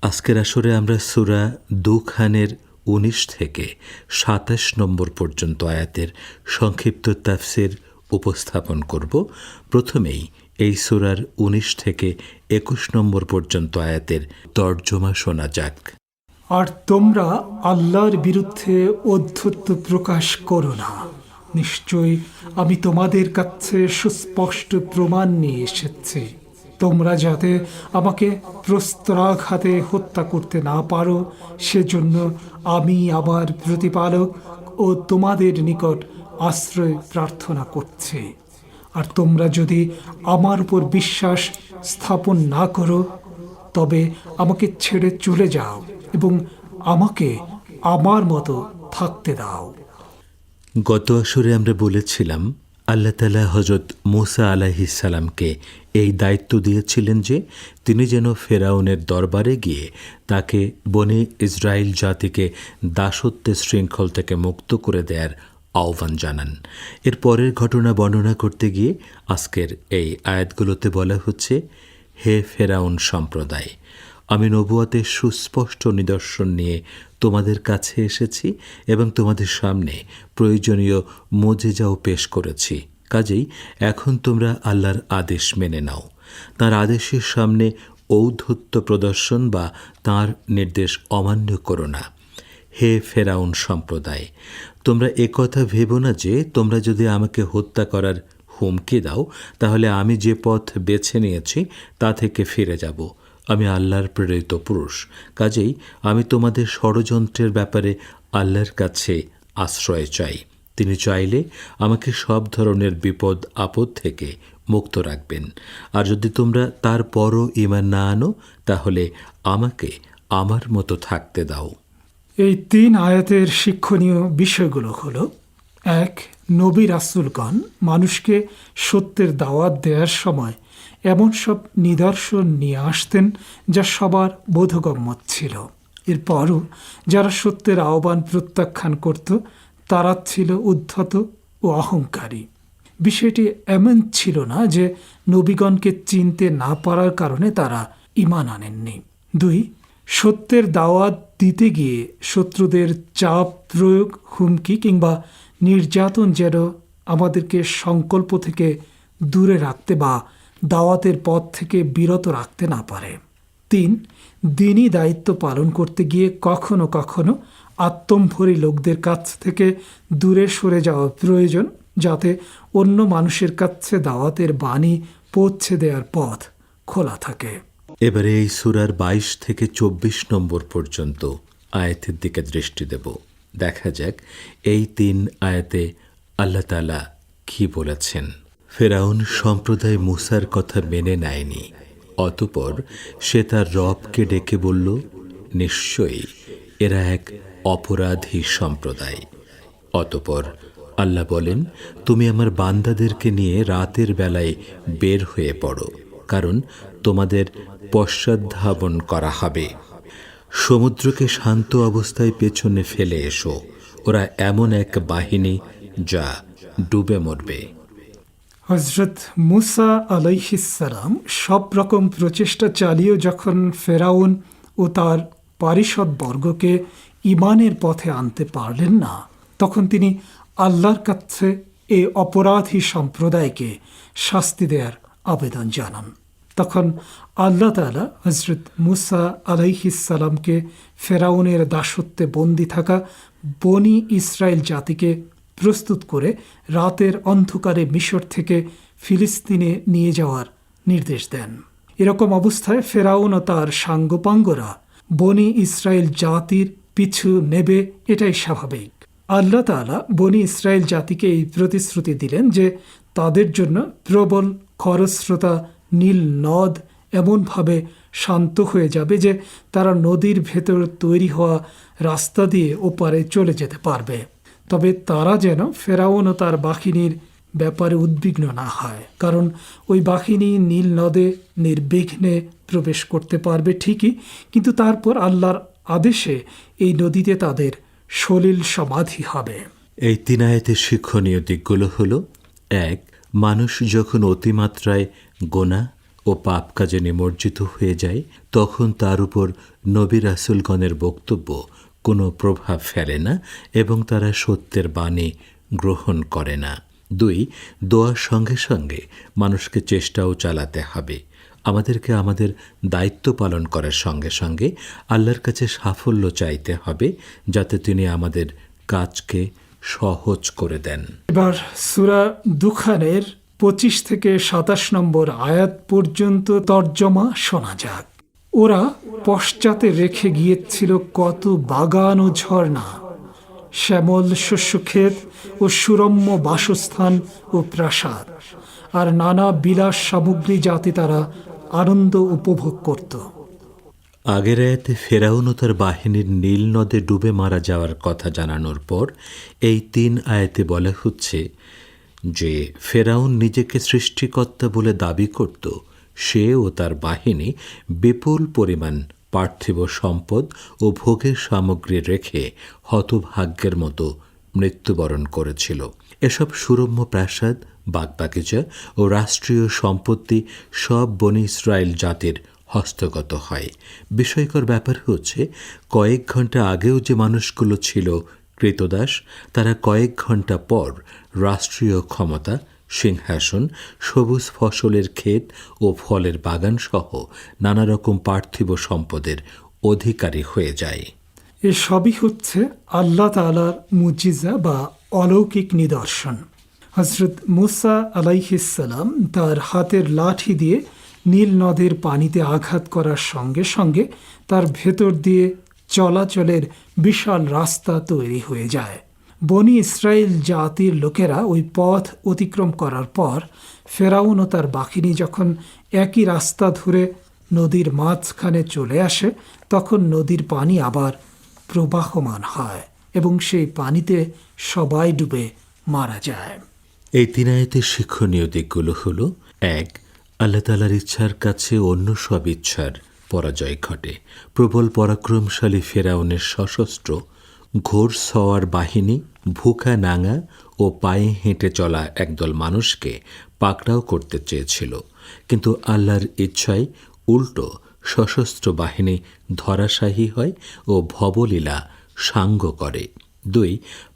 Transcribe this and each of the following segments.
আজকের আসরে আমরা সূরা দুখানের ১৯ থেকে ২৭ নম্বর পর্যন্ত আয়াতের সংক্ষিপ্ত তাফসির উপস্থাপন করব। প্রথমেই এই সূরার ১৯ থেকে ২১ নম্বর পর্যন্ত আয়াতের তর্জমা শোনা যাক। আর তোমরা আল্লাহর বিরুদ্ধে অধ্যত্ব প্রকাশ করো না। নিশ্চয়ই আমি তোমাদের কাছে সুস্পষ্ট প্রমাণ নিয়ে এসেছি। তোমরা যাতে আমাকে প্রস্তরাঘাতে হত্যা করতে না পারো, সেজন্য আমি আমার প্রতিপালক ও তোমাদের নিকট আশ্রয় প্রার্থনা করছি। আর তোমরা যদি আমার উপর বিশ্বাস স্থাপন না করো, তবে আমাকে ছেড়ে চলে যাও এবং আমাকে আমার মতো থাকতে দাও। গত আসরে আমরা বলেছিলাম আল্লাহ তাআলা হযরত মূসা আলাইহিস সালামকে এই দায়িত্ব দিয়েছিলেন যে তিনি যেন ফেরাউনের দরবারে গিয়ে তাকে বনি ইসরাইল জাতিকে দাসত্বের শৃঙ্খল থেকে মুক্ত করে দেয়ার আহ্বান জানান। এর পরের ঘটনা বর্ণনা করতে গিয়ে আজকের এই আয়াতগুলোতে বলা হচ্ছে, হে ফেরাউন সম্প্রদায়, আমি নবুয়তের সুস্পষ্ট নিদর্শন নিয়ে তোমাদের কাছে এসেছি এবং তোমাদের সামনে প্রয়োজনীয় মুজিজাও পেশ করেছি। কাজেই এখন তোমরা আল্লাহর আদেশ মেনে নাও। তাঁর আদেশের সামনে ঔদ্ধত্য প্রদর্শন বা তাঁর নির্দেশ অমান্য করো না। হে ফেরাউন সম্প্রদায়, তোমরা একথা ভেবো না যে তোমরা যদি আমাকে হত্যা করার হুমকি দাও, তাহলে আমি যে পথ বেছে নিয়েছি তা থেকে ফিরে যাব। আমি আল্লাহর প্রেরিত পুরুষ, কাজেই আমি তোমাদের ষড়যন্ত্রের ব্যাপারে আল্লাহর কাছে আশ্রয় চাই। তিনি চাইলে আমাকে সব ধরনের বিপদ আপদ থেকে মুক্ত রাখবেন। আর যদি তোমরা তারপরও ঈমান না আনো, তাহলে আমাকে আমার মতো থাকতে দাও। এই ৩ আয়াতের শিক্ষণীয় বিষয়গুলো হলো: ১. নবী রাসূলগণ মানুষকে সত্যের দাওয়াত দেওয়ার সময় এমন সব নিদর্শন নিয়ে আসতেন যা সবার বোধগম্য ছিল। এরপরও যারা সত্যের আহ্বান প্রত্যাখ্যান করত তারা ছিল উদ্ধত ও অহংকারী। বিষয়টি এমন ছিল না যে নবীগণকে চিনতে না পারার কারণে তারা ঈমান আনেননি। ২. সত্যের দাওয়াত দিতে গিয়ে শত্রুদের চাপ প্রয়োগ, হুমকি কিংবা নির্যাতন যেন আমাদেরকে সংকল্প থেকে দূরে রাখতে বা দাওয়াতের পথ থেকে বিরত রাখতে না পারে। ৩. দ্বীনি দায়িত্ব পালন করতে গিয়ে কখনো কখনো আত্মম্ভরী লোকদের কাছ থেকে দূরে সরে যাওয়া প্রয়োজন, যাতে অন্য মানুষের কাছে দাওয়াতের বাণী পৌঁছে দেওয়ার পথ খোলা থাকে। এবারে এই সূরার ২২ থেকে ২৪ নম্বর পর্যন্ত আয়াতের দিকে দৃষ্টি দেব। দেখা যাক এই ৩ আয়াতে আল্লাহ তাআলা কি বলেছেন। ফেরাউন সম্প্রদায় মূসার কথা মেনে নেয়নি। অতঃপর সে তার রবকে ডেকে বলল, নিশ্চয়ই এরা এক অপরাধী সম্প্রদায়। অতঃপর আল্লাহ বলেন, তুমি আমার বান্দাদেরকে নিয়ে রাতের বেলায় বের হয়ে পড়ো, কারণ তোমাদের পশ্চাদ্ধাবন করা হবে। সমুদ্রকে শান্ত অবস্থায় পেছনে ফেলে এসো। ওরা এমন এক বাহিনী যা ডুবে মরবে। হযরত মূসা আলাইহিস সালাম সব রকম প্রচেষ্টা চালিয়েও যখন ফেরাউন ও তার পারিষদবর্গকে ঈমানের পথে আনতে পারলেন না, তখন তিনি আল্লাহর কাছে এই অপরাধী সম্প্রদায়কে শাস্তি দেওয়ার আবেদন জানান। তখন আল্লাহ তাআলা হযরত মূসা আলাইহিস সালামকে ফেরাউনের দাসত্বে বন্দী থাকা বনি ইসরাইল জাতিকে প্রস্তুত করে রাতের অন্ধকারে মিশর থেকে ফিলিস্তিনে নিয়ে যাওয়ার নির্দেশ দেন। এরকম অবস্থায় ফেরাউন ও তার সাঙ্গপাঙ্গরা বনি ইসরাইল জাতির পিছু নেবে, এটাই স্বাভাবিক। আল্লাহ তাআলা বনি ইসরাইল জাতিকে এই প্রতিশ্রুতি দিলেন যে তাদের জন্য প্রবল খরস্রোতা নীল নদ এমনভাবে শান্ত হয়ে যাবে যে তারা নদীর ভেতর তৈরি হওয়া রাস্তা দিয়ে ওপারে চলে যেতে পারবে। তবে তারা যেন ফেরাউন ও তার বাহিনীর ব্যাপারে উদ্বিগ্ন না হয়, কারণ ওই বাহিনী নীল নদে নির্বিঘ্নে প্রবেশ করতে পারবে ঠিকই, কিন্তু তারপর আল্লাহর আদেশে এই নদীতে তাদের সলিল সমাধি হবে। এই ৩ আয়াতের শিক্ষণীয় দিকগুলো হলো: ১. মানুষ যখন অতিমাত্রায় গোনা ও পাপ কাজে নিমজ্জিত হয়ে যায়, তখন তার উপর নবী রাসূলগণের বক্তব্য কোনো প্রভাব ফেলে না এবং তারা সত্যের বাণী গ্রহণ করে না। 2, দোয়ার সঙ্গে সঙ্গে মানুষকে চেষ্টাও চালাতে হবে। আমাদেরকে আমাদের দায়িত্ব পালন করার সঙ্গে সঙ্গে আল্লাহর কাছে সাফল্য চাইতে হবে, যাতে তিনি আমাদের কাজকে সহজ করে দেন। এবার সূরা দুখানের 25 থেকে 27 নম্বর আয়াত পর্যন্ত তর্জমা শোনা যাক। ওরা পশ্চাতে রেখে গিয়েছিল কত বাগান ও ঝর্ণা, শ্যামল শস্যক্ষেত ও সুরম্য বাসস্থান ও প্রাসাদ, আর নানা বিলাস সামগ্রী যাতে তারা আনন্দ উপভোগ করত। আগের আয়াতে ফেরাউন ও তার বাহিনীর নীল নদে ডুবে মারা যাওয়ার কথা জানানোর পর এই 3 আয়াতে বলা হচ্ছে যে ফেরাউন নিজেকে সৃষ্টিকর্তা বলে দাবি করত। সে ও তার বাহিনী বিপুল পরিমাণ পার্থিব সম্পদ ও ভোগের সামগ্রী রেখে হতভাগ্যের মতো মৃত্যুবরণ করেছিল। এসব সুরম্য প্রাসাদ, বাগবাগিচা ও রাষ্ট্রীয় সম্পত্তি সব বনি ইসরায়েল জাতির হস্তগত হয়। বিস্ময়কর ব্যাপার হচ্ছে, কয়েক ঘন্টা আগেও যে মানুষগুলো ছিল কৃতদাস, তারা কয়েক ঘন্টা পর রাষ্ট্রীয় ক্ষমতা, সিংহাসন, সবুজ ফসলের ক্ষেত ও ফলের বাগান সহ নানা রকম পার্থিব সম্পদের অধিকারী হয়ে যায়। এ সবই হচ্ছে আল্লাহ তাআলার মুজিজা বা অলৌকিক নিদর্শন। হযরত মূসা আলাইহিসসালাম তার হাতের লাঠি দিয়ে নীল নদের পানিতে আঘাত করার সঙ্গে সঙ্গে তার ভেতর দিয়ে চলাচলের বিশাল রাস্তা তৈরি হয়ে যায়। বনি ইসরায়েল জাতির লোকেরা ওই পথ অতিক্রম করার পর ফেরাউন ও তার বাহিনী যখন একই রাস্তা ধরে নদীর মাঝখানে চলে আসে, তখন নদীর পানি আবার প্রবাহমান হয় এবং সেই পানিতে সবাই ডুবে মারা যায়। এই 3 আয়াতের শিক্ষণীয় দিকগুলো হলো: 1, আল্লাহ তাআলার ইচ্ছার কাছে অন্য সব ইচ্ছার পরাজয় ঘটে। প্রবল পরাক্রমশালী ফেরাউনের সশস্ত্র ঘোড়সওয়ার বাহিনী ভুখা নাঙা ও পায়ে হেঁটে চলা একদল মানুষকে পাকড়াও করতে চেয়েছিল, কিন্তু আল্লাহর ইচ্ছায় উল্টো সশস্ত্র বাহিনী ধরাশায়ী হয় ও ভবলীলা সাঙ্গ করে। 2,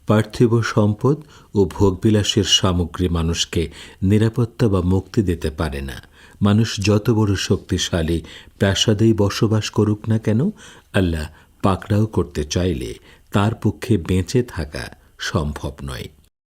পার্থিব সম্পদ ও ভোগবিলাসের সামগ্রী মানুষকে নিরাপত্তা বা মুক্তি দিতে পারে না। মানুষ যত বড় শক্তিশালী প্রাসাদেই বসবাস করুক না কেন, আল্লাহ পাকড়াও করতে চাইলে তার পক্ষে বেঁচে থাকা সম্ভব নয়।